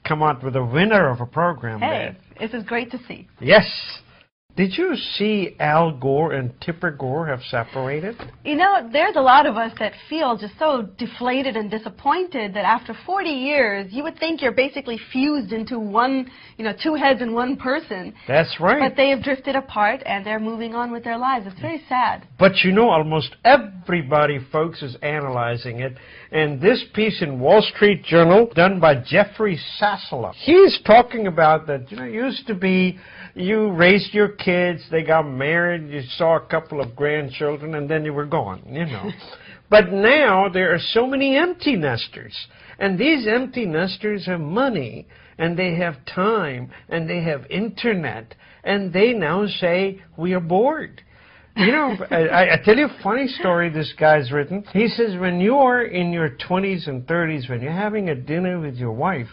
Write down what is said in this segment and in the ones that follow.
come out with a winner of a program Hey, there. this is great to see. Yes. Did you see Al Gore and Tipper Gore have separated? You know, there's a lot of us that feel just so deflated and disappointed that after 40 years, you would think you're basically fused into one, two heads in one person. That's right. But they have drifted apart and they're moving on with their lives. It's very sad. But almost everybody, folks, is analyzing it. And this piece in Wall Street Journal, done by Jeffrey Sassola, he's talking about that, used to be you raised your kids, they got married, you saw a couple of grandchildren, and then you were gone, But now there are so many empty nesters. And these empty nesters have money, and they have time, and they have internet, and they now say, we are bored. I tell you a funny story this guy's written. He says when you are in your 20s and 30s, when you're having a dinner with your wife,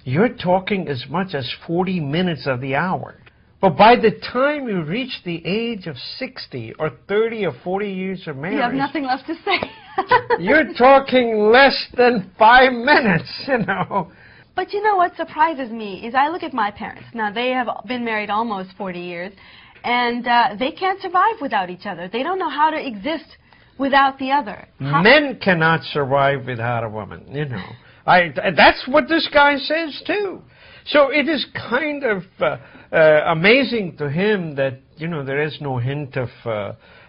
you're talking as much as 40 minutes of the hour. But by the time you reach the age of 60 or 30 or 40 years of marriage, you have nothing left to say. You're talking less than 5 minutes, But what surprises me is I look at my parents. Now, they have been married almost 40 years, and they can't survive without each other. They don't know how to exist without the other. Men cannot survive without a woman, That's what this guy says, too. So it is kind of amazing to him that, there is no hint of,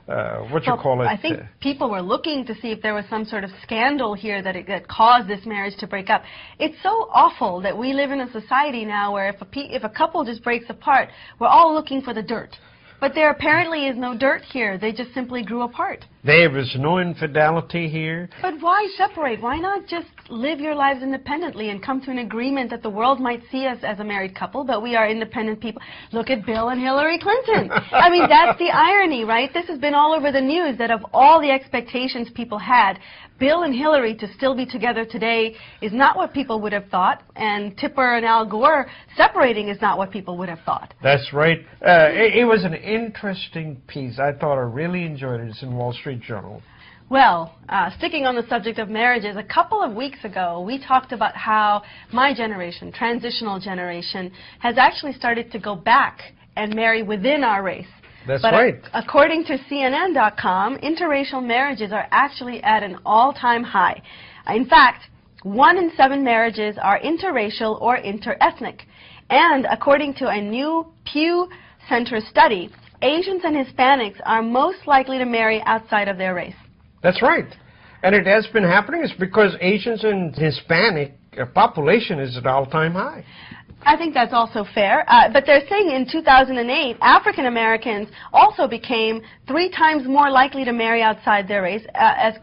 I think people were looking to see if there was some sort of scandal here that caused this marriage to break up. It's so awful that we live in a society now where if a couple just breaks apart, we're all looking for the dirt. But there apparently is no dirt here. They just simply grew apart. There is no infidelity here. But why separate? Why not just live your lives independently and come to an agreement that the world might see us as a married couple, but we are independent people? Look at Bill and Hillary Clinton. I mean, that's the irony, right? This has been all over the news that of all the expectations people had, Bill and Hillary to still be together today is not what people would have thought, and Tipper and Al Gore separating is not what people would have thought. That's right. It was an interesting piece. I thought I really enjoyed it. It's in Wall Street Journal. Well, sticking on the subject of marriages, a couple of weeks ago, we talked about how my generation, transitional generation, has actually started to go back and marry within our race. That's right. According to CNN.com, interracial marriages are actually at an all-time high. In fact, 1 in 7 marriages are interracial or interethnic. And according to a new Pew Center study, Asians and Hispanics are most likely to marry outside of their race. That's right. And it has been happening. It's because Asians and Hispanic population is at all-time high. I think that's also fair. But they're saying in 2008, African Americans also became 3 times more likely to marry outside their race as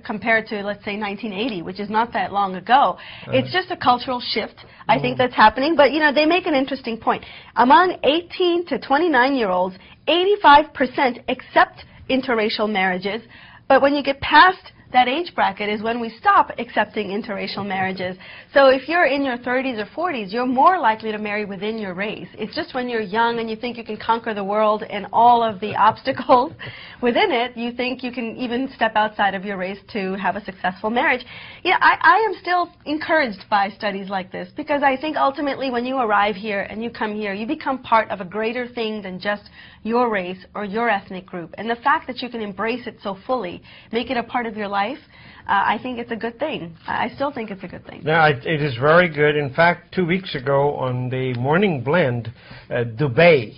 compared to, let's say, 1980, which is not that long ago. It's just a cultural shift, I think, that's happening. But, they make an interesting point. Among 18 to 29-year-olds, 85% accept interracial marriages. But when you get past that age bracket is when we stop accepting interracial marriages. So if you're in your 30s or 40s, you're more likely to marry within your race. It's just when you're young and you think you can conquer the world and all of the obstacles within it, you think you can even step outside of your race to have a successful marriage. I am still encouraged by studies like this because I think ultimately when you arrive here and you come here, you become part of a greater thing than just your race or your ethnic group. And the fact that you can embrace it so fully, make it a part of your life, I think it's a good thing. I still think it's a good thing. Yeah, it is very good. In fact, 2 weeks ago on the Morning Blend, Dubay,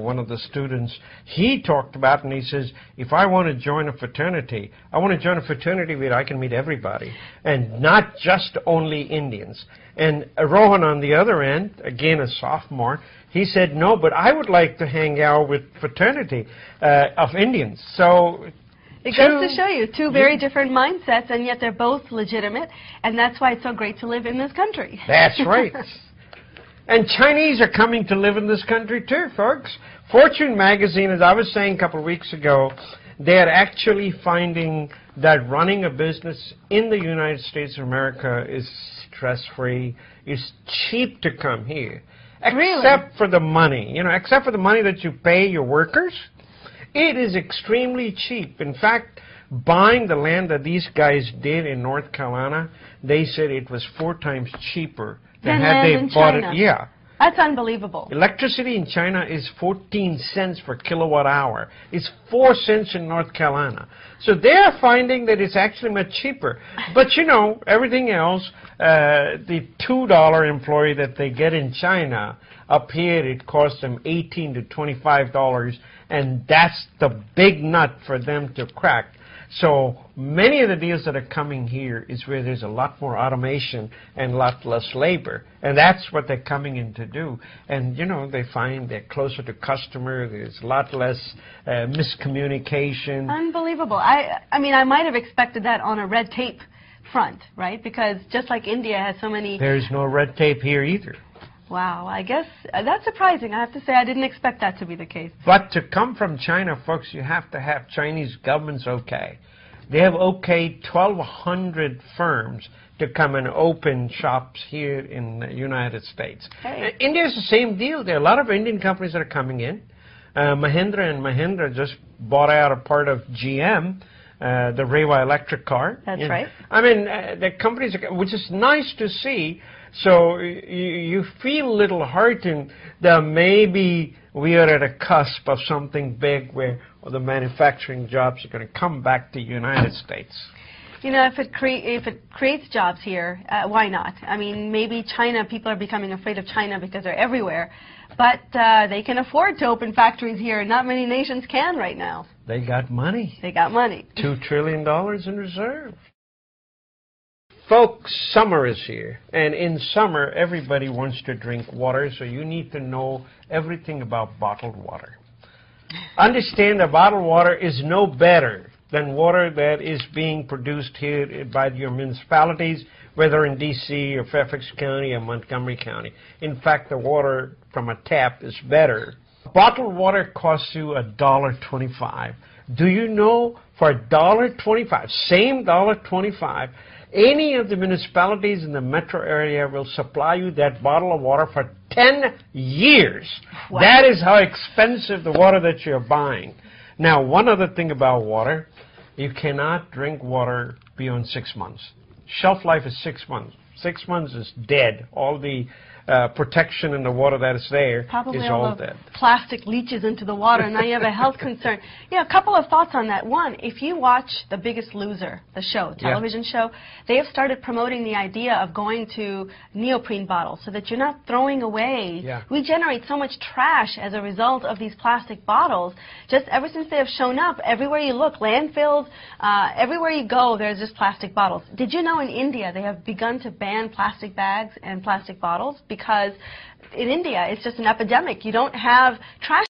one of the students, he talked about, and he says, if I want to join a fraternity, I want to join a fraternity where I can meet everybody, and not just only Indians. And Rohan on the other end, again a sophomore, he said, no, but I would like to hang out with fraternity of Indians. So it goes to show you, 2 very different mindsets, and yet they're both legitimate, and that's why it's so great to live in this country. That's right. And Chinese are coming to live in this country too, folks. Fortune magazine, as I was saying a couple of weeks ago, they're actually finding that running a business in the United States of America is stress-free, is cheap to come here. Except for the money, except for the money that you pay your workers. It is extremely cheap. In fact, buying the land that these guys did in North Carolina, they said it was 4 times cheaper than land in China. Yeah. That's unbelievable. Electricity in China is 14 cents per kilowatt hour. It's 4 cents in North Carolina. So they're finding that it's actually much cheaper. But, you know, everything else, the $2 employee that they get in China, up here it costs them $18 to $25, and that's the big nut for them to crack. So many of the deals that are coming here is where there's a lot more automation and a lot less labor. And that's what they're coming in to do. And, you know, they find they're closer to customer. There's a lot less miscommunication. Unbelievable. I mean, I might have expected that on a red tape front, right? Because just like India has so many... There's no red tape here either. Wow, I guess that's surprising. I have to say I didn't expect that to be the case. But to come from China, folks, you have to have Chinese government's okay. They have okayed 1,200 firms to come and open shops here in the United States. Hey. India's the same deal. There are a lot of Indian companies that are coming in. Mahindra and Mahindra just bought out a part of GM, the Rewa electric car. That's right. I mean, the companies, which is nice to see. So you feel a little heartened that maybe we are at a cusp of something big where the manufacturing jobs are going to come back to the United States. You know, if it creates jobs here, why not? I mean, maybe China, people are becoming afraid of China because they're everywhere. But they can afford to open factories here, and not many nations can right now. They got money. They got money. $2 trillion in reserve. Folks, summer is here, and in summer, everybody wants to drink water, so you need to know everything about bottled water. Understand that bottled water is no better than water that is being produced here by your municipalities, whether in D.C. or Fairfax County or Montgomery County. In fact, the water from a tap is better. Bottled water costs you $1.25. Do you know for $1.25, same $1.25, any of the municipalities in the metro area will supply you that bottle of water for 10 years. Wow. That is how expensive the water that you're buying. Now, one other thing about water, you cannot drink water beyond 6 months. Shelf life is 6 months. 6 months is dead. All the protection in the water that is there Probably is all all the dead. Plastic leaches into the water, and now you have a health concern. Yeah, a couple of thoughts on that. One, if you watch The Biggest Loser, the show, television show, they have started promoting the idea of going to neoprene bottles so that you're not throwing away. Yeah. We generate so much trash as a result of these plastic bottles. Just ever since they have shown up, everywhere you look, landfills, everywhere you go, there's just plastic bottles. Did you know in India they have begun to ban plastic bags and plastic bottles? Because in India, it's just an epidemic. You don't have trash